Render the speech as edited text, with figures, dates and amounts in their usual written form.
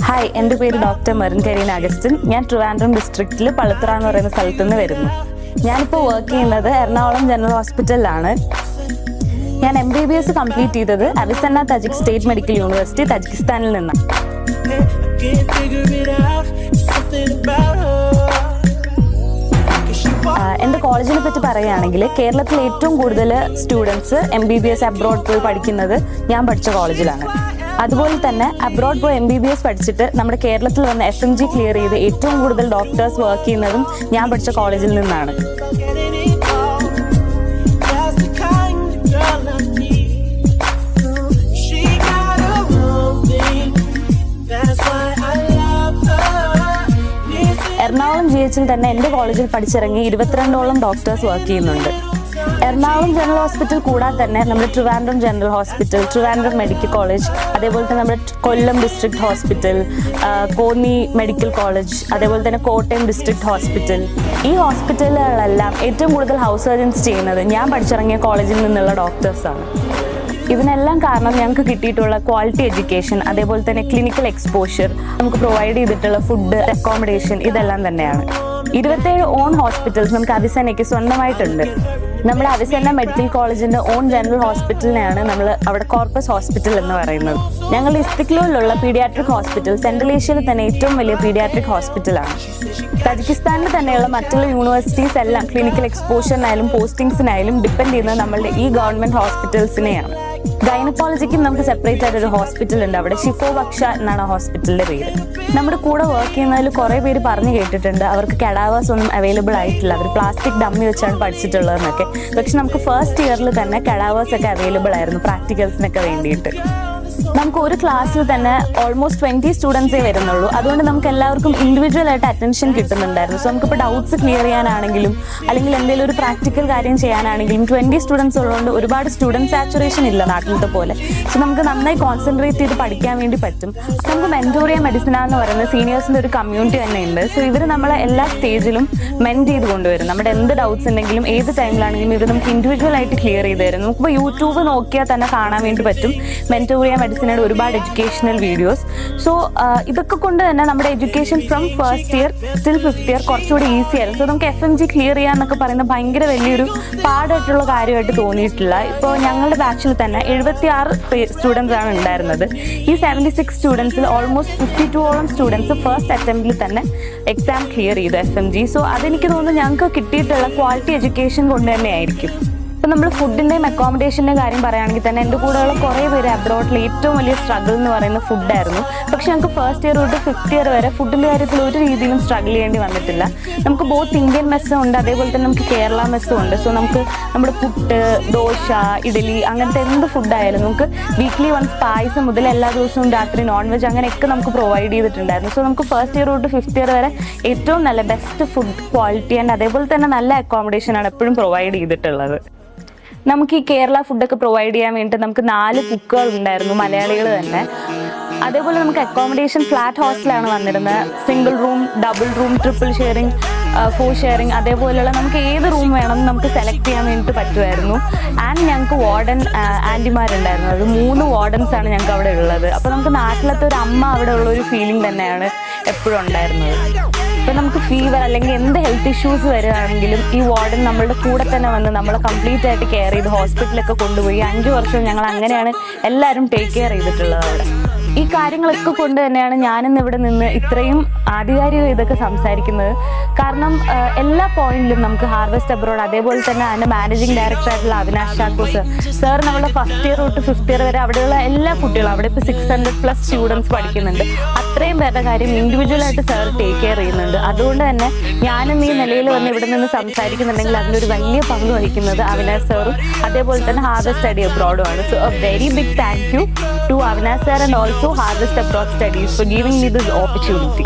Hi, എൻ്റെ പേര് doctor Merin Karine Augustine. ഞാൻ ട്രിവാൻഡ്രം ഡിസ്ട്രിക്റ്റിൽ പളുത്തറ എന്ന് പറയുന്ന സ്ഥലത്ത് നിന്ന് വരുന്നു. ഞാനിപ്പോൾ വർക്ക് ചെയ്യുന്നത് എറണാകുളം ജനറൽ ഹോസ്പിറ്റലിലാണ്. ഞാൻ MBBS കംപ്ലീറ്റ് ചെയ്തത് Avicenna Tajik state medical university തജിക്കിസ്ഥാനിൽ നിന്നാണ്. എൻ്റെ കോളേജിനെ പറ്റി പറയുകയാണെങ്കിൽ കേരളത്തിൽ ഏറ്റവും കൂടുതൽ സ്റ്റുഡൻസ് MBBS അബ്രോഡ് പോയി പഠിക്കുന്നത് ഞാൻ പഠിച്ച കോളേജിലാണ്. അതുപോലെ തന്നെ അബ്രോഡ് പോയി MBBS പഠിച്ചിട്ട് നമ്മുടെ കേരളത്തിൽ വന്ന് FMG ക്ലിയർ ചെയ്ത് ഏറ്റവും കൂടുതൽ ഡോക്ടേഴ്സ് വർക്ക് ചെയ്യുന്നതും ഞാൻ പഠിച്ച കോളേജിൽ നിന്നാണ്. എറണാകുളം GH തന്നെ എൻ്റെ കോളേജിൽ പഠിച്ചിറങ്ങി 22ഓളം ഡോക്ടേഴ്സ് വർക്ക് ചെയ്യുന്നുണ്ട്. എറണാകുളം ജനറൽ ഹോസ്പിറ്റൽ കൂടാതെ തന്നെ നമ്മുടെ Trivandrum general hospital, Trivandrum medical college, അതേപോലെ തന്നെ നമ്മുടെ Kollam district hospital, Konni medical college, അതേപോലെ തന്നെ കോട്ടയം ഡിസ്ട്രിക്ട് ഹോസ്പിറ്റൽ, ഈ ഹോസ്പിറ്റലുകളെല്ലാം ഏറ്റവും കൂടുതൽ ഹൗസ് സർജൻസ് ചെയ്യുന്നത് ഞാൻ പഠിച്ചിറങ്ങിയ കോളേജിൽ നിന്നുള്ള ഡോക്ടേഴ്സാണ്. ഇതിനെല്ലാം കാരണം ഞങ്ങൾക്ക് കിട്ടിയിട്ടുള്ള ക്വാളിറ്റി എഡ്യൂക്കേഷൻ, അതേപോലെ തന്നെ ക്ലിനിക്കൽ എക്സ്പോഷർ, നമുക്ക് പ്രൊവൈഡ് ചെയ്തിട്ടുള്ള ഫുഡ്, അക്കോമഡേഷൻ, ഇതെല്ലാം തന്നെയാണ്. 27 ഓൺ ഹോസ്പിറ്റൽസ് നമുക്ക് അവിസന്നയ്ക്ക് സ്വന്തമായിട്ടുണ്ട്. നമ്മുടെ അവിസന്ന മെഡിക്കൽ കോളേജിൻ്റെ ഓൺ ജനറൽ ഹോസ്പിറ്റലിനെയാണ് നമ്മൾ അവിടെ കോർപ്പസ് ഹോസ്പിറ്റൽ എന്ന് പറയുന്നത്. ഞങ്ങൾ ഇസ്തിക്ലോയിലുള്ള പീഡിയാട്രിക് ഹോസ്പിറ്റൽ സെൻട്രൽ ഏഷ്യയിലെ തന്നെ ഏറ്റവും വലിയ പീഡിയാട്രിക് ഹോസ്പിറ്റലാണ്. തജിക്കിസ്ഥാനിൽ തന്നെയുള്ള മറ്റുള്ള യൂണിവേഴ്സിറ്റീസ് എല്ലാം ക്ലിനിക്കൽ എക്സ്പോഷറിനായാലും പോസ്റ്റിംഗ്സിനായാലും ഡിപ്പെൻഡ് ചെയ്യുന്നത് നമ്മളുടെ ഈ ഗവൺമെൻറ് ഹോസ്പിറ്റൽസിനെയാണ്. ഗൈനക്കോളജിക്കും നമുക്ക് സെപ്പറേറ്റ് ആയിട്ടൊരു ഹോസ്പിറ്റൽ ഉണ്ട്. അവിടെ ഷിഫോ ബക്ഷ എന്നാണ് ഹോസ്പിറ്റലിൻ്റെ പേര്. നമ്മുടെ കൂടെ വർക്ക് ചെയ്യുന്നതിൽ കുറേ പേര് പറഞ്ഞു കേട്ടിട്ടുണ്ട് അവർക്ക് കഡാവേഴ്സ് ഒന്നും അവൈലബിൾ ആയിട്ടില്ല, അവർ പ്ലാസ്റ്റിക് ഡമ്മി വെച്ചാണ് പഠിച്ചിട്ടുള്ളതെന്നൊക്കെ. പക്ഷെ നമുക്ക് ഫസ്റ്റ് ഇയറിൽ തന്നെ കഡാവേഴ്സ് ഒക്കെ അവൈലബിൾ ആയിരുന്നു പ്രാക്ടിക്കൽസിനൊക്കെ വേണ്ടിയിട്ട്. നമുക്ക് ഒരു ക്ലാസ്സിൽ തന്നെ ഓൾമോസ്റ്റ് 20 സ്റ്റുഡൻസേ വരുന്നുള്ളൂ. അതുകൊണ്ട് നമുക്ക് എല്ലാവർക്കും ഇൻഡിവിജ്വൽ ആയിട്ട് അറ്റൻഷൻ കിട്ടുന്നുണ്ടായിരുന്നു. സോ നമുക്കിപ്പോൾ ഡൗട്ട്സ് ക്ലിയർ ചെയ്യാനാണെങ്കിലും അല്ലെങ്കിൽ എന്തെങ്കിലും ഒരു പ്രാക്ടിക്കൽ കാര്യം ചെയ്യാനാണെങ്കിലും 20 സ്റ്റുഡൻസ് ഉള്ളതുകൊണ്ട് ഒരുപാട് സ്റ്റുഡൻറ് സാച്ചുറേഷൻ ഇല്ല നാട്ടിലത്തെ പോലെ. സോ നമുക്ക് നന്നായി കോൺസെൻട്രേറ്റ് ചെയ്ത് പഠിക്കാൻ വേണ്ടി പറ്റും. നമുക്ക് മെൻറ്റോറിയ മെഡിസിന എന്ന് പറയുന്ന സീനിയേഴ്സിൻ്റെ ഒരു കമ്മ്യൂണിറ്റി തന്നെ ഉണ്ട്. സോ ഇവർ നമ്മളെ എല്ലാ സ്റ്റേജിലും മെൻറ്റ് ചെയ്ത് കൊണ്ടുവരും. നമ്മുടെ എന്ത് ഡൗട്ട്സ് ഉണ്ടെങ്കിലും ഏത് ടൈമിലാണെങ്കിലും ഇവർ നമുക്ക് ഇൻഡിവിജ്വൽ ആയിട്ട് ക്ലിയർ ചെയ്ത് തരും. നമുക്കിപ്പോൾ യൂട്യൂബ് നോക്കിയാൽ തന്നെ കാണാൻ വേണ്ടി പറ്റും മെൻറ്റോറിയ മെഡിസിനയുടെ ഒരുപാട് എഡ്യൂക്കേഷണൽ വീഡിയോസ്. സോ ഇതൊക്കെ കൊണ്ട് തന്നെ നമ്മുടെ education from first year till 5th year കുറച്ചുകൂടി ഈസി ആയിരുന്നു. സോ നമുക്ക് FMG ക്ലിയർ ചെയ്യാന്നൊക്കെ പറയുന്നത് ഭയങ്കര വലിയൊരു പാടായിട്ടുള്ള കാര്യമായിട്ട് തോന്നിയിട്ടില്ല. ഇപ്പോൾ ഞങ്ങളുടെ ബാച്ചിൽ തന്നെ 76 സ്റ്റുഡൻസ് ആണ് ഉണ്ടായിരുന്നത്. ഈ 76 സ്റ്റുഡൻസിൽ ഓൾമോസ്റ്റ് 52ഓളം സ്റ്റുഡൻസ് ഫസ്റ്റ് അറ്റംപ്റ്റിൽ തന്നെ എക്സാം ക്ലിയർ ചെയ്തു FMG. സോ അതെനിക്ക് തോന്നുന്നു ഞങ്ങൾക്ക് കിട്ടിയിട്ടുള്ള ക്വാളിറ്റി എഡ്യൂക്കേഷൻ കൊണ്ട് തന്നെ ആയിരിക്കും. ഇപ്പം നമ്മൾ ഫുഡിൻ്റെയും അക്കോമഡേഷൻ്റെയും കാര്യം പറയുകയാണെങ്കിൽ തന്നെ എൻ്റെ കൂടെയുള്ള കുറേ പേര് അബ്രോഡിൽ ഏറ്റവും വലിയ സ്ട്രഗിൾ എന്ന് പറയുന്നത് ഫുഡായിരുന്നു. പക്ഷേ ഞങ്ങൾക്ക് ഫസ്റ്റ് ഇയർ തൊട്ട് 5th ഇയർ വരെ ഫുഡിൻ്റെ കാര്യത്തിൽ ഒരു രീതിയിലും സ്ട്രഗിൾ ചെയ്യേണ്ടി വന്നിട്ടില്ല. നമുക്ക് ബോത്ത് ഇന്ത്യൻ മെസ്സും ഉണ്ട്, അതേപോലെ തന്നെ നമുക്ക് കേരള മെസ്സും ഉണ്ട്. സോ നമുക്ക് നമ്മുടെ പുട്ട്, ദോശ, ഇഡലി, അങ്ങനത്തെ എന്ത് ഫുഡായാലും നമുക്ക് വീക്ക്ലി വൺസ് പായസം മുതൽ എല്ലാ ദിവസവും രാത്രി നോൺ വെജ് അങ്ങനെയൊക്കെ നമുക്ക് പ്രൊവൈഡ് ചെയ്തിട്ടുണ്ടായിരുന്നു. സോ നമുക്ക് ഫസ്റ്റ് ഇയർ തൊട്ട് 5th ഇയർ വരെ ഏറ്റവും നല്ല ബെസ്റ്റ് ഫുഡ് ക്വാളിറ്റി ആൻഡ് അതേപോലെ തന്നെ നല്ല അക്കോമഡേഷനാണ് എപ്പോഴും പ്രൊവൈഡ് ചെയ്തിട്ടുള്ളത്. നമുക്ക് ഈ കേരള ഫുഡൊക്കെ പ്രൊവൈഡ് ചെയ്യാൻ വേണ്ടിയിട്ട് നമുക്ക് 4 കുക്കുകൾ ഉണ്ടായിരുന്നു, മലയാളികൾ തന്നെ. അതേപോലെ നമുക്ക് അക്കോമഡേഷൻ ഫ്ലാറ്റ് ഹോസ്റ്റലാണ് വന്നിരുന്നത്. Single room, double room, triple sharing, 4 sharing, അതേപോലെയുള്ള നമുക്ക് ഏത് റൂം വേണം നമുക്ക് സെലക്ട് ചെയ്യാൻ വേണ്ടിയിട്ട് പറ്റുമായിരുന്നു. ആൻഡ് ഞങ്ങൾക്ക് വാർഡൻ ആൻറ്റിമാരുണ്ടായിരുന്നു. അത് 3 വാർഡൻസ് ആണ് ഞങ്ങൾക്ക് അവിടെ ഉള്ളത്. അപ്പോൾ നമുക്ക് നാട്ടിലത്തെ ഒരു അമ്മ അവിടെ ഉള്ള ഒരു ഫീലിംഗ് തന്നെയാണ് എപ്പോഴും ഉണ്ടായിരുന്നത്. ഇപ്പോൾ നമുക്ക് ഫീവർ അല്ലെങ്കിൽ എന്ത് ഹെൽത്ത് ഇഷ്യൂസ് വരികയാണെങ്കിലും ഈ വാർഡൻ നമ്മളുടെ കൂടെ തന്നെ വന്ന് നമ്മളെ കംപ്ലീറ്റ് ആയിട്ട് കെയർ ചെയ്ത് ഹോസ്പിറ്റലൊക്കെ കൊണ്ടുപോയി 5 വർഷം ഞങ്ങൾ അങ്ങനെയാണ് എല്ലാവരും ടേക്ക് കെയർ ചെയ്തിട്ടുള്ളത് അവിടെ. ഈ കാര്യങ്ങളൊക്കെ കൊണ്ട് തന്നെയാണ് ഞാനിന്ന് ഇവിടെ നിന്ന് ഇത്രയും ആധികാരിക ഇതൊക്കെ സംസാരിക്കുന്നത്. കാരണം എല്ലാ പോയിന്റിലും നമുക്ക് ഹാർവെസ്റ്റ് അബ്രോഡ്, അതേപോലെ തന്നെ അതിൻ്റെ മാനേജിങ് ഡയറക്ടർ ആയിട്ടുള്ള അവിനാഷ് ഠാക്കൂർ സാർ നമ്മുടെ ഫസ്റ്റ് ഇയർ തൊട്ട് 5th ഇയർ വരെ അവിടെയുള്ള എല്ലാ കുട്ടികളും, അവിടെ ഇപ്പോൾ 600+ സ്റ്റുഡൻസ് പഠിക്കുന്നുണ്ട്. അത്രയും പേരുടെ കാര്യം ഇൻഡിവിജ്വലായിട്ട് സാർ ടേക്ക് കെയർ ചെയ്യുന്നുണ്ട്. അതുകൊണ്ട് തന്നെ ഞാനും ഈ നിലയിൽ വന്ന് ഇവിടെ നിന്ന് സംസാരിക്കുന്നുണ്ടെങ്കിൽ അതിലൊരു വലിയ പങ്ക് വഹിക്കുന്നത് അവിനാഷ് സാറും അതേപോലെ തന്നെ ഹാർവെസ്റ്റ് സ്റ്റഡി അബ്രോഡുമാണ്. So a very big thank you to Avinash sir and also Harvest Abroad Studies for giving me this opportunity.